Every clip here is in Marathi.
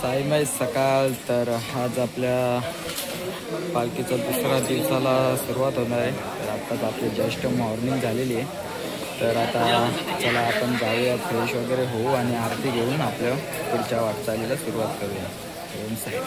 साईमाई सकाळ. तर आज आपल्या पालखीचा दुसरा दिवसाला सुरुवात होणार आहे. तर आत्ताच आपली जस्ट मॉर्निंग झालेली आहे. तर आता चला आपण जाऊया, फ्रेश वगैरे होऊ आणि आरती घेऊन आपल्या पुढच्या वाटचालीला सुरुवात करूया. ओम साई.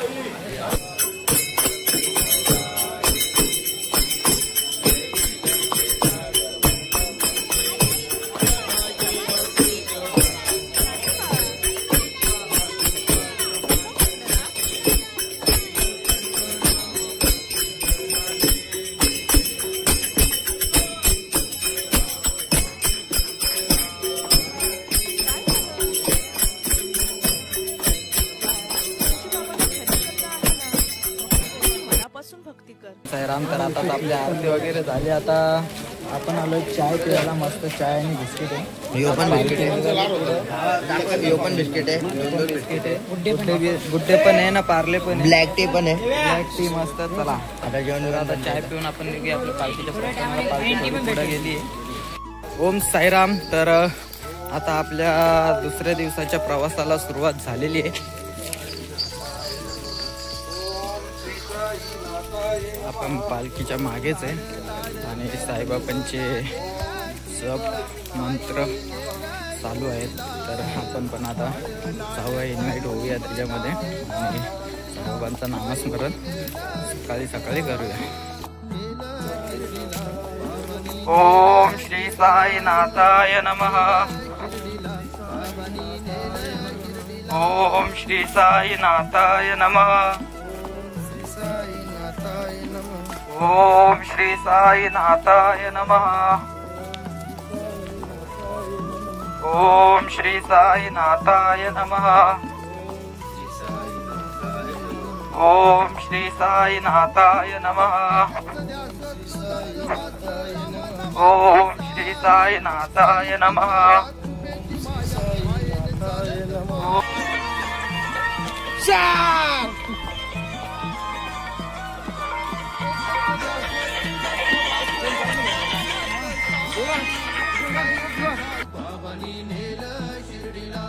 साईराम. तर आता आपली आरती वगैरे झाली. आता आपण आलो चाय पियाला. मस्त चाय आणि बिस्किट आहे. यो पण बिस्किट आहे. गुड्डे पण आहे ना, पार्ले पण आहे, ब्लॅक टी पण आहे. ब्लॅक टी मस्त. चला आता जेवण. आता चाय पिऊन आपण निघूया आपल्या पालखीच्या प्रसंगाला. पालखी पुढे गेली. ओम साईराम. तर आता आपल्या दुसऱ्या दिवसाच्या प्रवासाला सुरुवात झालेली आहे. आपण पालखीच्या मागेच आहे आणि साईबाबांचे जप मंत्र चालू आहेत. तर आपण पण आता जाऊया, इन्व्हाइट होऊया त्याच्यामध्ये आणि साईबाबांचं नामस्मरण सकाळी सकाळी करूया. ओम श्री साईनाथाय नमः. ओम श्री साईनाथाय नमः. ओम श्री साईनाथाय नमः. ओम श्री साईनाथाय नमः. ओम श्री साईनाथाय नमः. ओम श्री साईनाथाय नमः. बाबानी नेल शिर्डीला,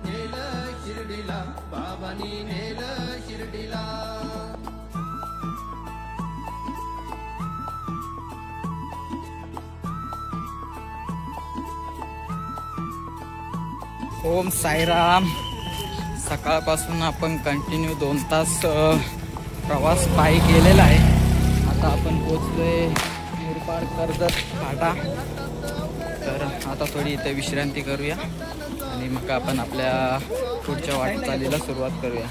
नेल शिर्डीला, बाबानी नेल शिर्डीला. ओम साईराम. सकाळपासून आपण कंटिन्यू 2 तास प्रवास पायी केलेला आहे. आता आपण पोचलोय मुरबाड कर्जत फाटा. तर आता थोडी इथे विश्रांती करूया आणि मग आपण आपल्या पुढच्या वाटचालीला सुरुवात करूया.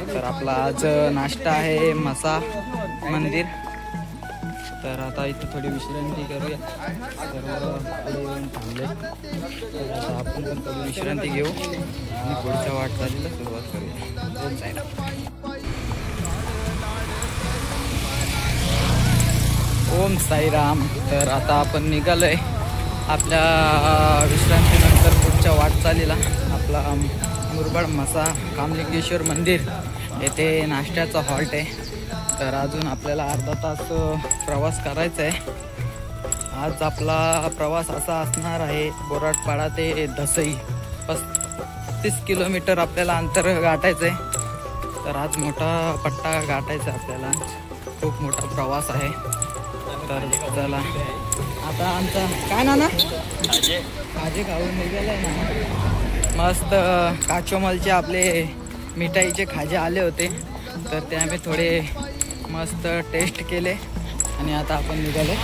तर आपला आज नाश्ता आहे मसा मंदिर. तर आता इथे थोडी विश्रांती करूया. तर येऊन थांबले. तर आता आपण पण थोडी विश्रांती घेऊ आणि पुढच्या वाटचालीला सुरुवात करूया. ओम साईराम. ओम साईराम. तर आता आपण निघालोय आपल्या विश्रांतीनंतर पुढच्या वाटचालीला. आपला मुरबाड मसा कामलिंगेश्वर मंदिर येथे नाश्त्याचा हॉल्ट आहे. तर अजून आपल्याला अर्धा तास प्रवास करायचा आहे. आज आपला प्रवास असा असणार आहे, बोराडपाडा ते धसई 35 किलोमीटर आपल्याला अंतर गाठायचं आहे. तर आज मोठा पट्टा गाठायचा आहे आपल्याला. खूप मोठा प्रवास आहे. तर चला आता आमचा काय नाना भाजी खाऊन निघाले ना. मस्त काचोमलचे आपले मिठाईचे खाजे आले होते. तर ते आम्ही थोडे मस्त टेस्ट केले आणि आता आपण निघाले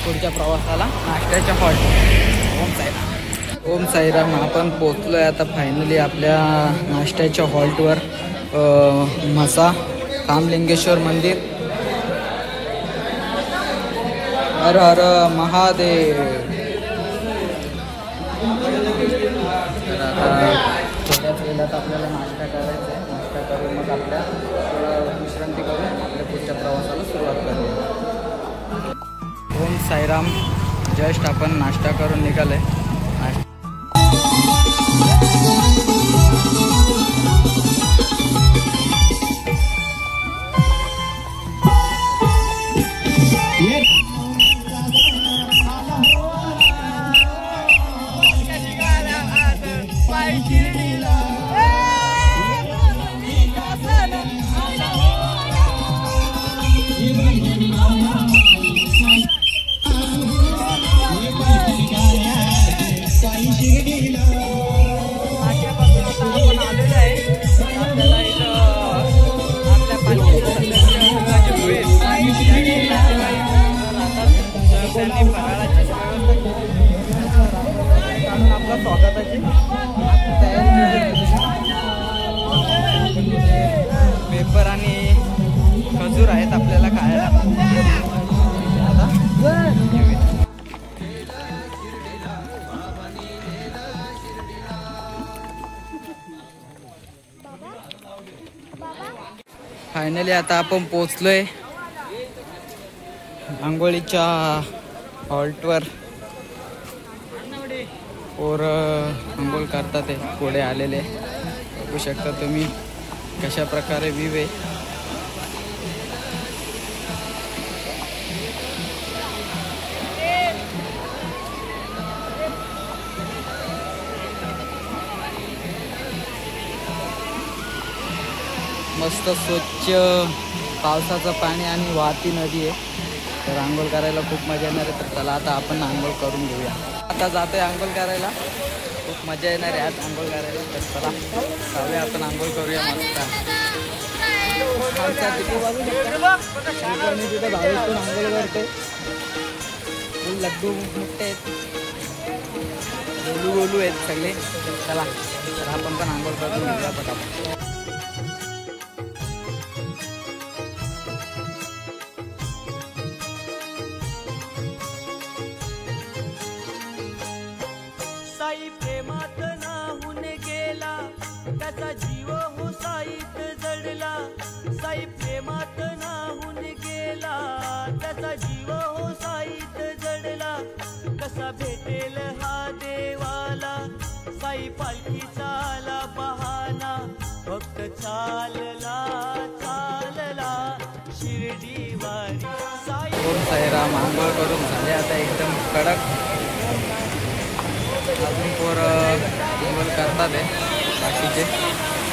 पुढच्या प्रवासाला नाश्त्याच्या हॉल्ट. ओम साईराम. ओम साईराम. आपण पोचलो आहे आता फायनली आपल्या नाश्त्याच्या हॉल्टवर. मसा कामलिंगेश्वर मंदिर. हर हर महादेव. तर आता थोड्याच वेळात आपल्याला नाश्ता करायचा आहे. नाश्ता करून मग आपल्या विश्रांती करून आपल्या पुढच्या प्रवासाला सुरुवात करूया. ओम साईराम. जस्ट आपण नाश्ता करून निघाले. पेपर आणि खजूर आहेत आपल्याला खायला. आता फायनली आता आपण पोचलोय आंघोळीच्या हॉल्टवर. आंघोळ करतात ते पुढे आलेले बघू शकता तुम्ही कशा प्रकारे व्ह्यू आहे. मस्त स्वच्छ पावसाचं पाणी आणि वाहती नदी आहे. तर आंघोळ करायला खूप मजा येणार आहे. तर चला आता आपण आंघोळ करून घेऊया. आता जातोय आंघोळ करायला. खूप मजा येणार आहे आज आंघोळ करायला. तर चला जाऊया आपण आंघोळ करूया मस्त. तिथे भावेश पण आंघोळ करते. लड्डू मोठे आहेत, गोलू गोलू आहेत सगळे. चला तर आपण पण आंघोळ करून घेऊया पटापट. साई प्रेमात नाहून गेला, त्याचा जीव हुसाईत जडला. साई प्रेमात नाहून गेला, त्याचा जीव हुसाईत जडला. कसा भेटेल हा देवाला, साई पालखीचा आला बहाना. फक्त चालला चालला शिर्डी वारी साई. ओम साईराम. आंघोळ करून झाले आता एकदम कडक. अजून आंघोळ करतात आहे बाकीचे.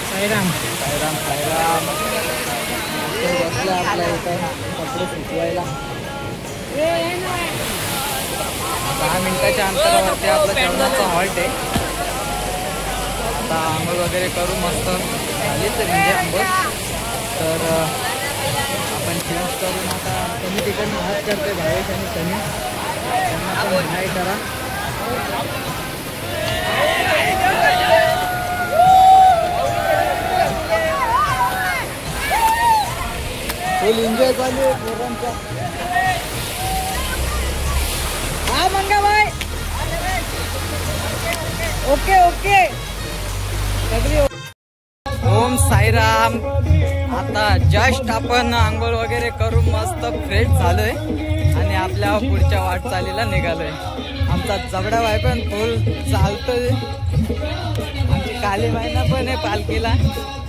साईराम साईराम साईराम. बसला आपल्या इथं कपडे सुकवायला. 10 मिनिटाच्या अंतरावरती आपला जेवणाचा हॉल्ट आहे. आता आंघोळ वगैरे करू मस्त झालीच म्हणजे आंघोळ. तर आपण चेंज करून आता कमी तिकडनं हात करते भावेश आणि कमी त्यांना पण हाय करा. फुल एन्जॉय चालू आहे प्रोग्रामचा. हा मंगा भाई. ओके ओके सगळी. ओम साईराम. आता जस्ट आपण आंघोळ वगैरे करून मस्त फ्रेश झालोय आणि आपल्या पुढच्या वाटचालीला निघालोय. आमचा जबडा भाई पण फुल चालतोय. आमची काली महिना पण आहे पालखीला.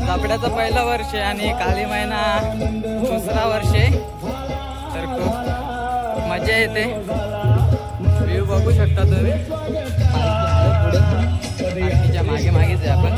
जबड्याचं पहिलं वर्ष आहे आणि काली महिना दुसरा वर्ष आहे. तर खूप मजा येते. व्ह्यू बघू शकता तुम्ही. पालखीच्या मागे मागेच आहे आपण.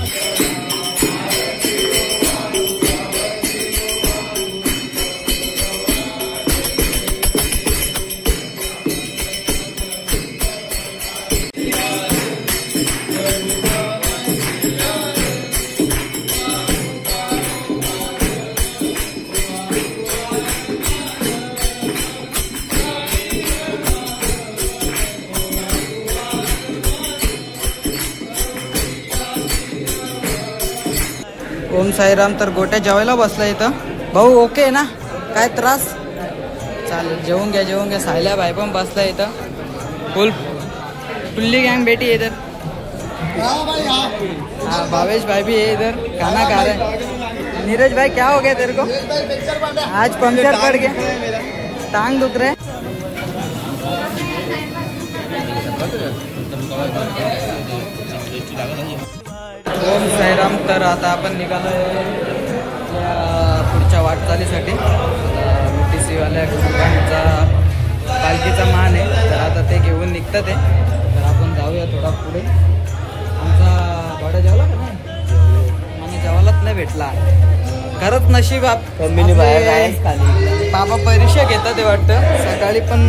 ओम साईराम. तर गोट्या जेवायला बसला इथं. भाऊ ओके आहे ना, काय त्रास? चालेल जेवून घ्या. सायल्या भाई पण बसला इथं. फुल्ली गैंग बैठी है इधर. हाँ भावेश भाई भी है इधर, खाना खा रहे हैं. नीरज भाई क्या हो गया तेरे को? आज पंक्चर पड़ गया, टांग दुख रहे. ओम साईराम. तर आता आपण निघालो पुढच्या वाटचालीसाठी. UTC वाल्या ग्रुपांचा पालखीचा मान आहे, तर आता ते घेऊन निघतात ते. तर आपण जाऊया थोडा पुढे. आमचा भाडा जेवला का नाही? मला जेवायलाच नाही भेटला. खरंच नशीब. बाबा परीक्षा घेतात ते वाटतं. सकाळी पण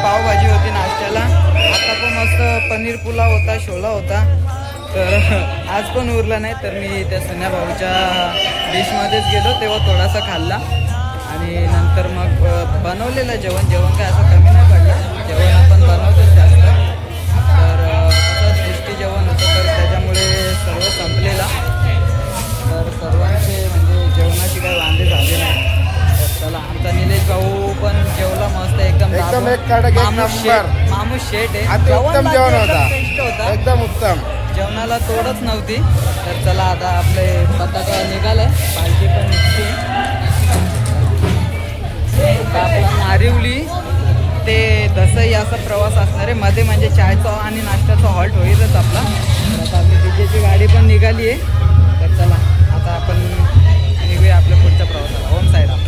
पावभाजी होती नाश्त्याला. आता पण मस्त पनीर पुलाव होता, छोला होता. तर आज पण उरला नाही. तर मी त्या सुन्या भाऊच्या डिशमध्येच गेलो, तेव्हा थोडासा खाल्ला आणि नंतर मग बनवलेलं जेवण काय असं कमी नाही पडलं. जेवण आपण बनवतोच जास्त. तर असं टेस्टी जेवण होतं. तर त्यामुळे सर्व संपलेला. तर सर्वांचे म्हणजे जेवणाची काही वांदे झाले नाही. तर चला आमचा निलेश भाऊ पण जेवला मस्त एकदम मामूस शेट आहे. उत्तम जेवण होता, टेस्ट होता एकदम उत्तम. जेवणाला तोडच नव्हती. तर चला आता आपले पताका निघालाय, पालखी पण निघते. आपला नारिवली ते दसई असा प्रवास असणार आहे. मध्ये म्हणजे चायचा आणि नाश्त्याचा हॉल्ट होईलच आपला. तर आता आपली डीजेची गाडी पण निघाली आहे. तर चला आता आपण निघूया आपल्या पुढच्या प्रवासाला. ओम साईराम.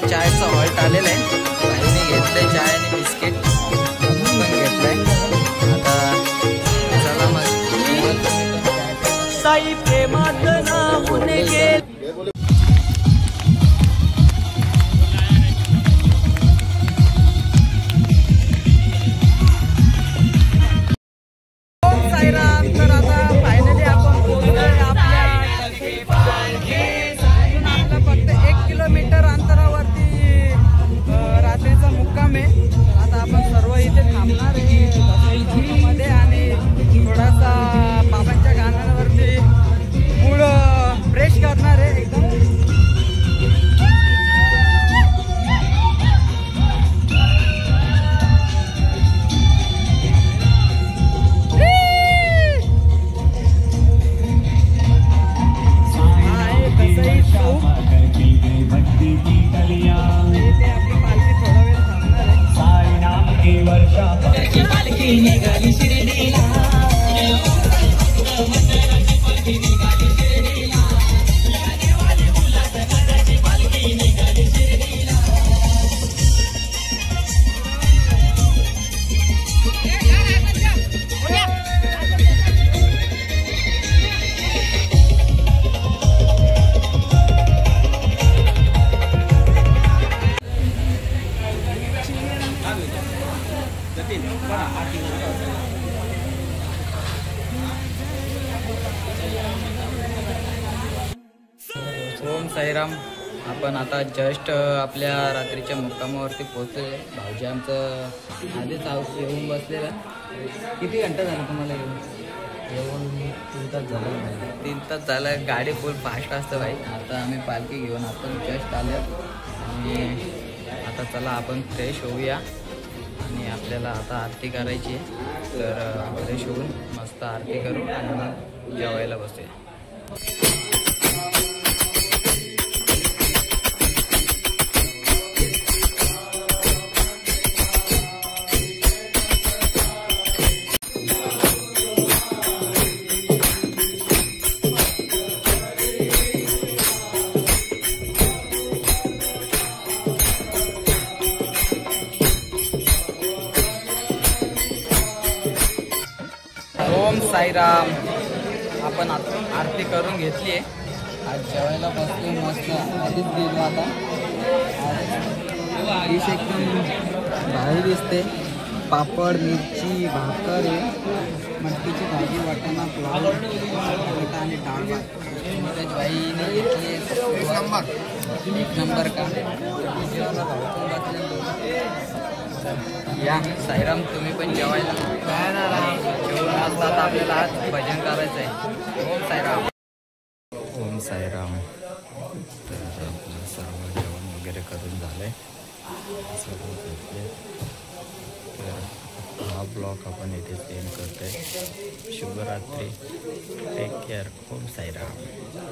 चायचा हॉल्ट आलेला आहे. भाईने घेतलंय चाय आणि बिस्किट पण घेतलंय. आता चला मग साई प्रेमात नाहून गेला. तर आता फायनली आपण पोहोचलोय आपल्या फक्त 1 किलोमीटर अंतरावरती रात्रीचा मुक्काम आहे. आता आपण सर्व इथे थांबणार आहे मध्ये आणि थोडासा बाबांच्या गाण्यांवरती मूड फ्रेश करणार आहे एकदम. ओम साईराम. आपण आता जस्ट आपल्या रात्रीच्या मुक्कामावरती पोहोचलेलो. भाऊजी आमचं आधीच येऊन बसलेलं. किती घंटा झाला तुम्हाला येऊन? 3 तास झालं. 3 तास झालं. गाडी फुल फास्ट असतं भाई. आता आम्ही पालखी घेऊन आपण जस्ट आलो आणि आता चला आपण फ्रेश होऊया आणि आपल्याला आता आरती करायची आहे. तर फ्रेश होऊन मस्त आरती करू आणि मग जेवायला बसूया. ओम साईराम. आपण आरती करून घेतली आहे. आज जेवायला बसलो मस्त. आधीच गेलो आता. डिश एकदम भारी दिसते. पापड, मिरची, भाकर आहे, मटकीची भाजी, वाटाणा, पुलाव आणि डाळ भात. भाईने घेतली 1 नंबर का जेवायला भाऊ पण बसले. या साईराम तुम्ही पण जेवायला जेवण असतात आपल्याला आज भजन करायचं आहे. ओम साईराम. ओम साईराम. तर आपलं सर्व जेवण वगैरे करून झालंय. सर्व झोपले. तर हा ब्लॉग आपण इथे सेंड करतोय. शुभरात्री. Take care. ओम साईराम.